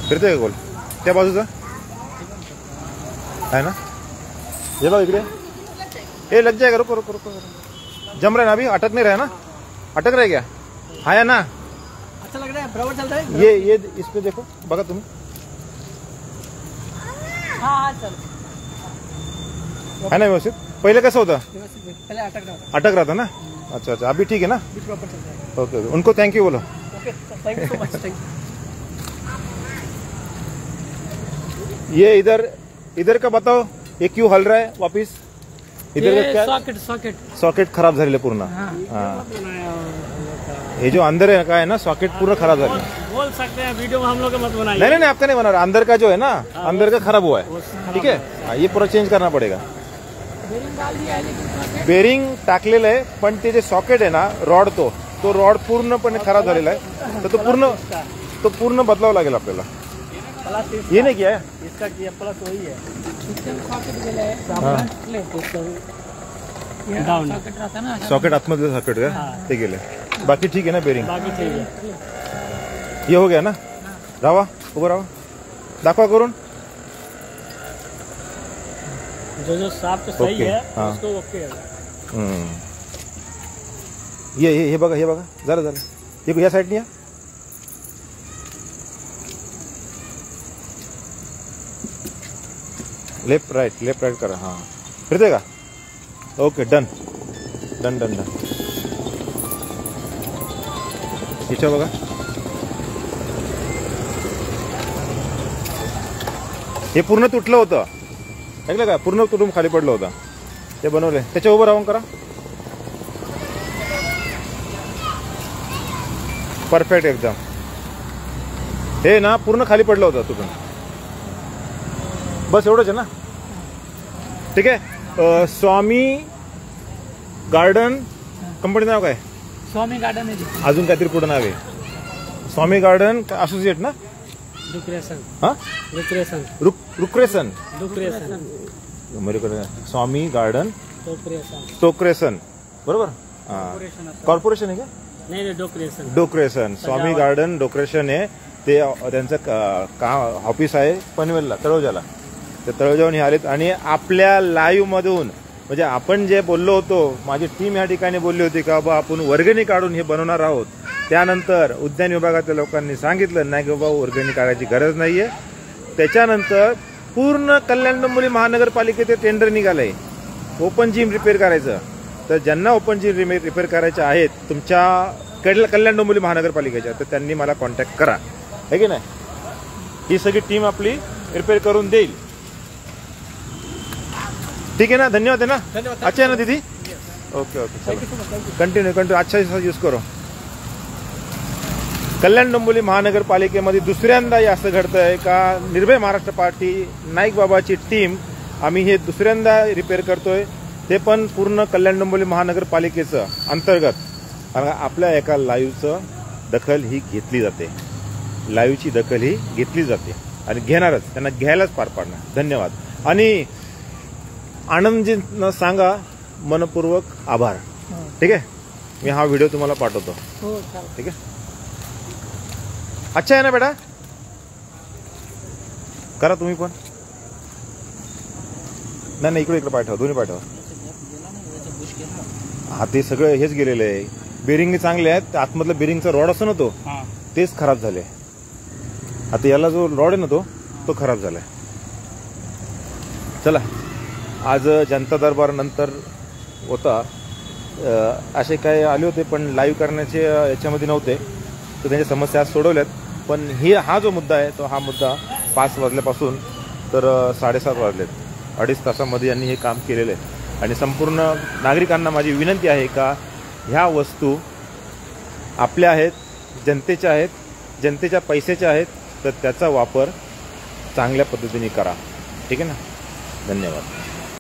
फिरते का गोल त्या बाजूचा है ना? ये लो इकडे ये लग जाएगा रुको रुको रुको जम रहा है ना अभी अटक नहीं रहा है ना अटक रहा है क्या हाँ या ना अच्छा लग रहा है बराबर चल रहा है ये इस पे देखो बघा तुम्ही हाँ चल है ना व्यवस्थित पहले कैसा होता पहले अटक रहा था ना अच्छा अच्छा अभी ठीक है ना प्रॉपर चल रहा है ओके ओके उनको थैंक यू बोलो okay thank you so much thank ये इधर का बताओ ये क्यों हल रहा है वापिस इधर का क्या सॉकेट खराब झालेलं पूर्ण हाँ ये जो अंदर है का है ना सॉकेट पूरा खराब झालं बोल सकते हैं वीडियो में हम लोग मत बनाइए नहीं नहीं आपका नहीं बना रहा अंदर का जो है ना अंदर का खराब हुआ है ठीक है ये पूरा चेंज करना पडेगा बेरिंग टाकलेलं आहे पण ते जे सॉकेट आहे ना रॉड तो रॉड पूर्णपणे खराब झालेला आहे तर तो पूर्ण बदलावा लागेल आपल्याला ये नाही किया इसका किया प्लस वही है सॉकेट आतमधलं सॉकेट का ते गेले बाकी ठीक है ना बेरिंग बाकी ठीक है ये हो गया ना रावा उभं रावा दाखवा करून जो साफ तो सही है उसको ओके है ये बघा जरा ये या साइड नहीं लेफ्ट राइट करा हाँ फिरते का ओके डन इच्छा बघा हे पूर्ण तुटलं होतं ऐकलं का पूर्ण तुटून खाली पडलं होतं ते बनवले त्याच्या उभं राहून करा परफेक्ट एकदम हे ना पूर्ण खाली पडलं होतं तुटून बस एवढंच आहे ना ठीक आहे स्वामी गार्डन कंपनी नाव काय स्वामी गार्डन आहे अजून काहीतरी पुढे नाव आहे स्वामी गार्डन असोसिएट ना रुक्रेसन स्वामी गार्डन टोक्रेसन बरोबर कॉर्पोरेशन आहे का नाही डोक्रेसन स्वामी गार्डन डोक्रेशन आहे ते त्यांचं ऑफिस आहे पनवेलला तळोजाला ते तळोजाहून हे आलेत आणि आपल्या लाईव्ह मधून म्हणजे आपण जे बोललो होतो माझी टीम या ठिकाणी बोलली होती का बाबा आपण वर्गणी काढून हे बनवणार आहोत त्यानंतर उद्यान विभागातल्या लोकांनी सांगितलं नाही की बाबा वर्गणी काढायची गरज नाहीये त्याच्यानंतर पूर्ण कल्याण डोंबिवली महानगरपालिकेचे टेंडर निघालंय ओपन जिम रिपेअर करायचं तर ज्यांना ओपन जिम रिपेअर करायचे आहेत तुमच्या कल्याण डोंबिवली महानगरपालिकेच्या तर त्यांनी मला कॉन्टॅक्ट करा है की नाही ही सगळी टीम आपली रिपेअर करून देईल ठीक है ना धन्यवाद है ना अच्छा है ना दीदी ओके कंटिन्यू अच्छा यूज करो कल्याण डोंबिवली महानगरपालिकेमध्ये दुसऱ्यांदा असं घडतंय का निर्भय महाराष्ट्र पार्टी नाईक बाबाची टीम आम्ही हे दुसऱ्यांदा रिपेअर करतोय ते पण पूर्ण कल्याण डोंबिवली महानगरपालिकेचं अंतर्गत आपल्या एका लाईव्हचं दखल ही घेतली जाते लाईव्हची दखल ही घेतली जाते आणि घेणारच त्यांना घ्यायलाच पार पाडणार धन्यवाद आणि आनंदजींना सांगा मनपूर्वक आभार ठीक आहे मी हा व्हिडिओ तुम्हाला पाठवतो ठीक आहे अच्छा आहे ना बेटा करा तुम्ही पण नाही इकडे पाठवा दोन्ही पाठवा हा ते सगळं हेच गेलेलं आहे बेरिंग चांगले आहेत आतमधलं बेरिंगचा रॉड असतो ना तो तेच खराब झाले आता याला जो रॉड आहे ना तो खराब झालाय चला आज जनता दरबार नंतर होता असे काय आले होते पण लाईव्ह करण्याचे याच्यामध्ये नव्हते तर त्यांच्या समस्या आज सोडवल्यात पण हा जो मुद्दा आहे तो हा मुद्दा 5 वाजल्यापासून तर 7:30 वाजलेत 2.5 तासामध्ये यांनी हे काम केलेलं आहे आणि संपूर्ण नागरिकांना माझी विनंती आहे का ह्या वस्तू आपल्या आहेत जनतेच्या आहेत जनतेच्या पैशाच्या आहेत तर त्याचा वापर चांगल्या पद्धतीने करा ठीक आहे ना धन्यवाद